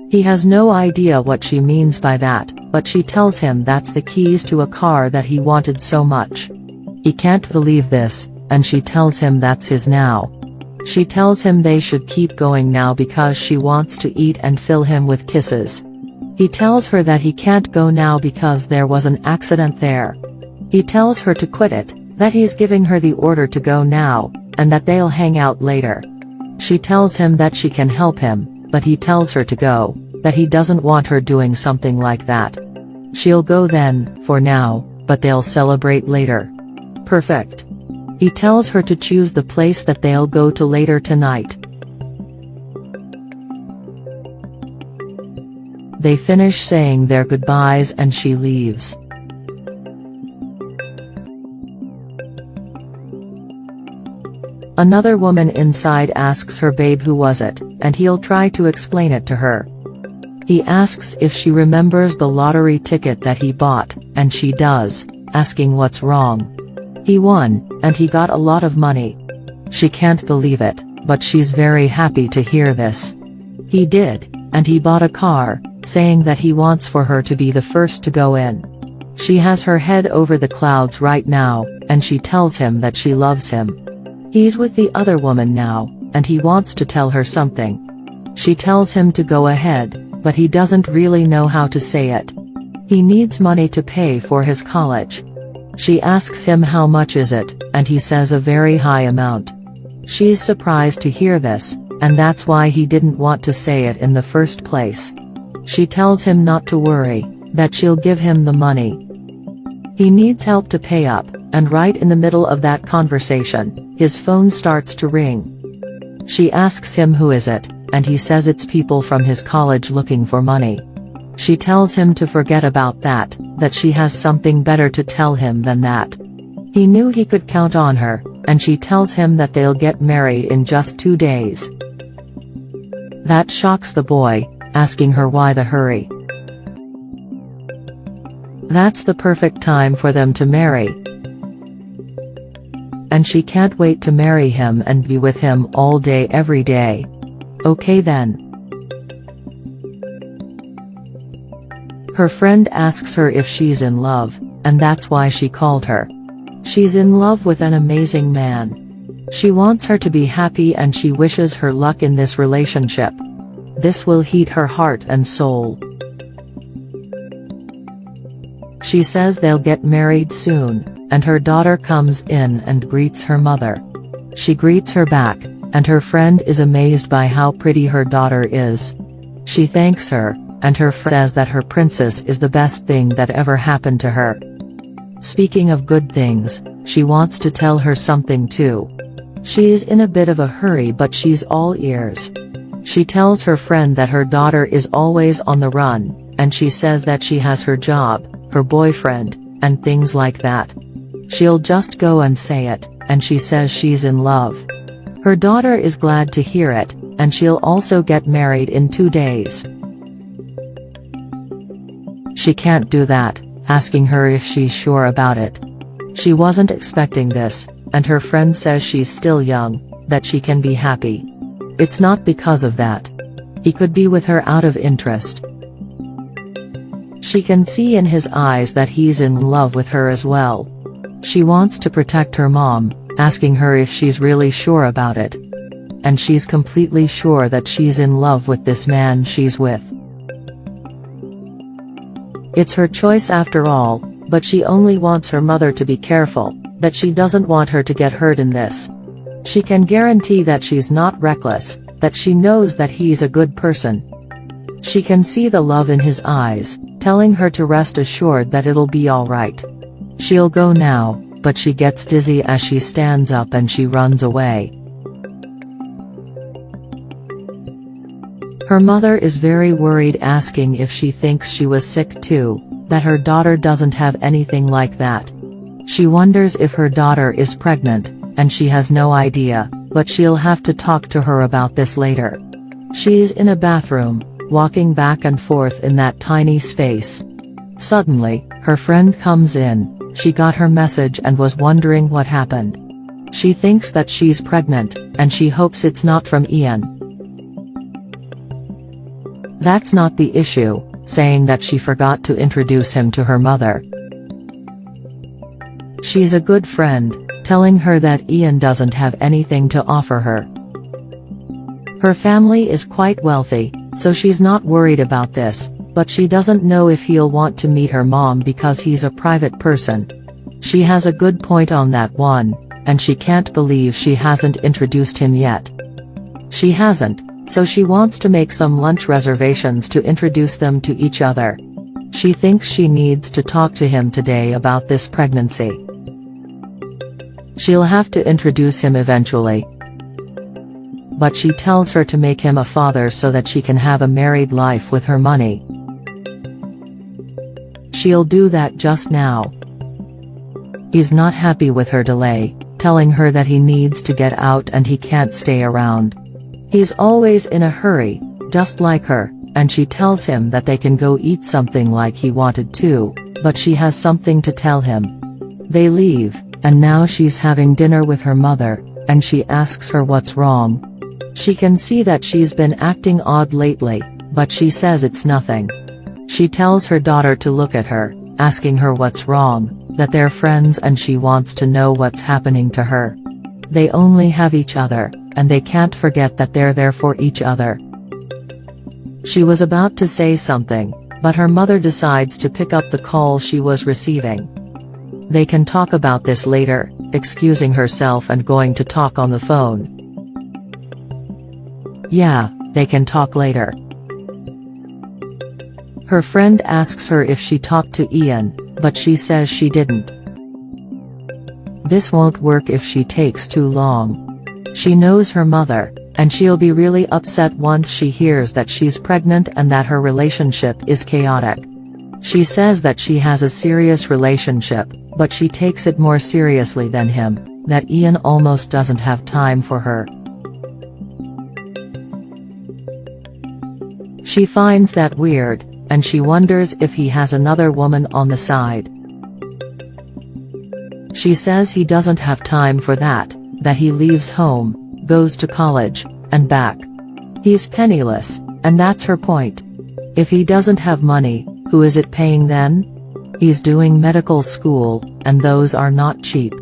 He has no idea what she means by that, but she tells him that's the keys to a car that he wanted so much. He can't believe this, and she tells him that's his now. She tells him they should keep going now because she wants to eat and fill him with kisses. He tells her that he can't go now because there was an accident there. He tells her to quit it, that he's giving her the order to go now, and that they'll hang out later. She tells him that she can help him, but he tells her to go, that he doesn't want her doing something like that. She'll go then, for now, but they'll celebrate later. Perfect. He tells her to choose the place that they'll go to later tonight. They finish saying their goodbyes and she leaves. Another woman inside asks her babe who was it, and he'll try to explain it to her. He asks if she remembers the lottery ticket that he bought, and she does, asking what's wrong. He won, and he got a lot of money. She can't believe it, but she's very happy to hear this. He did, and he bought a car, saying that he wants for her to be the first to go in. She has her head over the clouds right now, and she tells him that she loves him. He's with the other woman now, and he wants to tell her something. She tells him to go ahead, but he doesn't really know how to say it. He needs money to pay for his college. She asks him how much is it, and he says a very high amount. She's surprised to hear this, and that's why he didn't want to say it in the first place. She tells him not to worry, that she'll give him the money. He needs help to pay up, and right in the middle of that conversation, his phone starts to ring. She asks him who is it, and he says it's people from his college looking for money. She tells him to forget about that she has something better to tell him than that. He knew he could count on her, and she tells him that they'll get married in just 2 days. That shocks the boy, asking her why the hurry. That's the perfect time for them to marry. And she can't wait to marry him and be with him all day every day. Okay then. Her friend asks her if she's in love, and that's why she called her. She's in love with an amazing man. She wants her to be happy and she wishes her luck in this relationship. This will heat her heart and soul. She says they'll get married soon, and her daughter comes in and greets her mother. She greets her back, and her friend is amazed by how pretty her daughter is. She thanks her, and her friend says that her princess is the best thing that ever happened to her. Speaking of good things, she wants to tell her something too. She's in a bit of a hurry but she's all ears. She tells her friend that her daughter is always on the run, and she says that she has her job, her boyfriend, and things like that. She'll just go and say it, and she says she's in love. Her daughter is glad to hear it, and she'll also get married in 2 days. She can't do that, asking her if she's sure about it. She wasn't expecting this, and her friend says she's still young, that she can be happy. It's not because of that. He could be with her out of interest. She can see in his eyes that he's in love with her as well. She wants to protect her mom, asking her if she's really sure about it. And she's completely sure that she's in love with this man she's with. It's her choice after all, but she only wants her mother to be careful, that she doesn't want her to get hurt in this. She can guarantee that she's not reckless, that she knows that he's a good person. She can see the love in his eyes, telling her to rest assured that it'll be alright. She'll go now, but she gets dizzy as she stands up and she runs away. Her mother is very worried, asking if she thinks she was sick too, that her daughter doesn't have anything like that. She wonders if her daughter is pregnant, and she has no idea, but she'll have to talk to her about this later. She's in a bathroom, walking back and forth in that tiny space. Suddenly, her friend comes in. She got her message and was wondering what happened. She thinks that she's pregnant, and she hopes it's not from Ian. That's not the issue, saying that she forgot to introduce him to her mother. She's a good friend, telling her that Ian doesn't have anything to offer her. Her family is quite wealthy, so she's not worried about this, but she doesn't know if he'll want to meet her mom because he's a private person. She has a good point on that one, and she can't believe she hasn't introduced him yet. She hasn't, so she wants to make some lunch reservations to introduce them to each other. She thinks she needs to talk to him today about this pregnancy. She'll have to introduce him eventually. But she tells her to make him a father so that she can have a married life with her money. She'll do that just now. He's not happy with her delay, telling her that he needs to get out and he can't stay around. He's always in a hurry, just like her, and she tells him that they can go eat something like he wanted to, but she has something to tell him. They leave, and now she's having dinner with her mother, and she asks her what's wrong. She can see that she's been acting odd lately, but she says it's nothing. She tells her daughter to look at her, asking her what's wrong, that they're friends and she wants to know what's happening to her. They only have each other, and they can't forget that they're there for each other. She was about to say something, but her mother decides to pick up the call she was receiving. They can talk about this later, excusing herself and going to talk on the phone. Yeah, they can talk later. Her friend asks her if she talked to Ian, but she says she didn't. This won't work if she takes too long. She knows her mother, and she'll be really upset once she hears that she's pregnant and that her relationship is chaotic. She says that she has a serious relationship, but she takes it more seriously than him, that Ian almost doesn't have time for her. She finds that weird, and she wonders if he has another woman on the side. She says he doesn't have time for that he leaves home, goes to college, and back. He's penniless, and that's her point. If he doesn't have money, who is it paying then? He's doing medical school, and those are not cheap.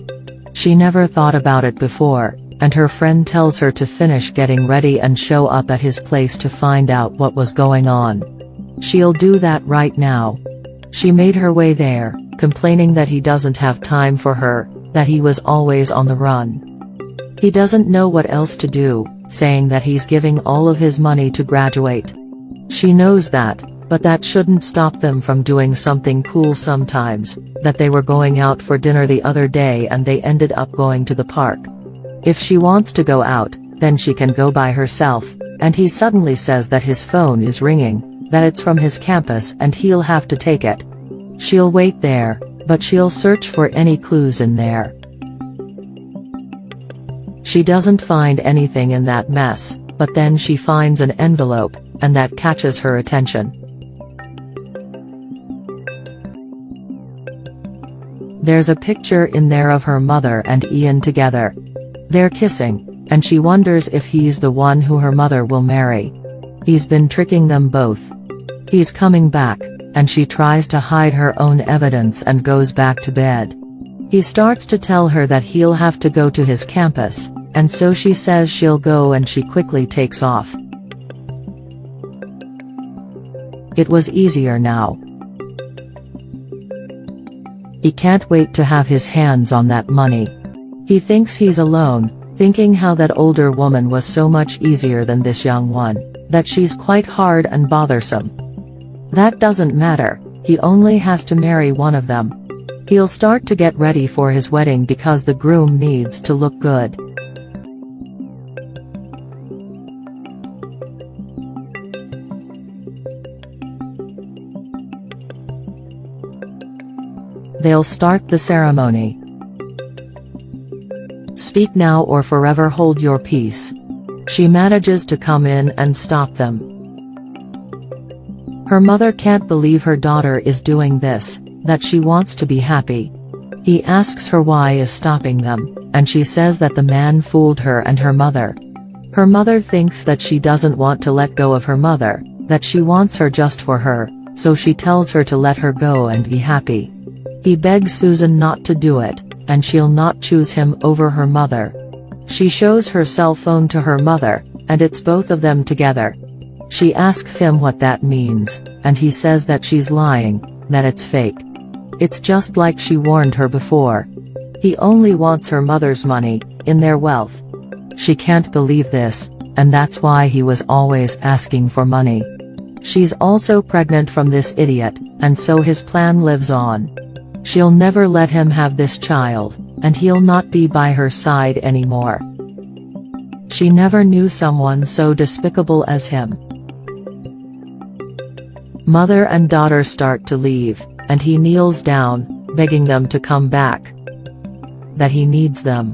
She never thought about it before, and her friend tells her to finish getting ready and show up at his place to find out what was going on. She'll do that right now. She made her way there, complaining that he doesn't have time for her, that he was always on the run. He doesn't know what else to do, saying that he's giving all of his money to graduate. She knows that, but that shouldn't stop them from doing something cool sometimes, that they were going out for dinner the other day and they ended up going to the park. If she wants to go out, then she can go by herself, and he suddenly says that his phone is ringing, that it's from his campus and he'll have to take it. She'll wait there, but she'll search for any clues in there. She doesn't find anything in that mess, but then she finds an envelope, and that catches her attention. There's a picture in there of her mother and Ian together. They're kissing, and she wonders if he's the one who her mother will marry. He's been tricking them both. He's coming back, and she tries to hide her own evidence and goes back to bed. He starts to tell her that he'll have to go to his campus, and so she says she'll go and she quickly takes off. It was easier now. He can't wait to have his hands on that money. He thinks he's alone, thinking how that older woman was so much easier than this young one, that she's quite hard and bothersome. That doesn't matter, he only has to marry one of them. He'll start to get ready for his wedding because the groom needs to look good. They'll start the ceremony. Speak now or forever hold your peace. She manages to come in and stop them. Her mother can't believe her daughter is doing this, that she wants to be happy. He asks her why is stopping them, and she says that the man fooled her and her mother. Her mother thinks that she doesn't want to let go of her mother, that she wants her just for her, so she tells her to let her go and be happy. He begs Susan not to do it, and she'll not choose him over her mother. She shows her cell phone to her mother, and it's both of them together. She asks him what that means, and he says that she's lying, that it's fake. It's just like she warned her before. He only wants her mother's money, in their wealth. She can't believe this, and that's why he was always asking for money. She's also pregnant from this idiot, and so his plan lives on. She'll never let him have this child, and he'll not be by her side anymore. She never knew someone so despicable as him. Mother and daughter start to leave, and he kneels down, begging them to come back. That he needs them.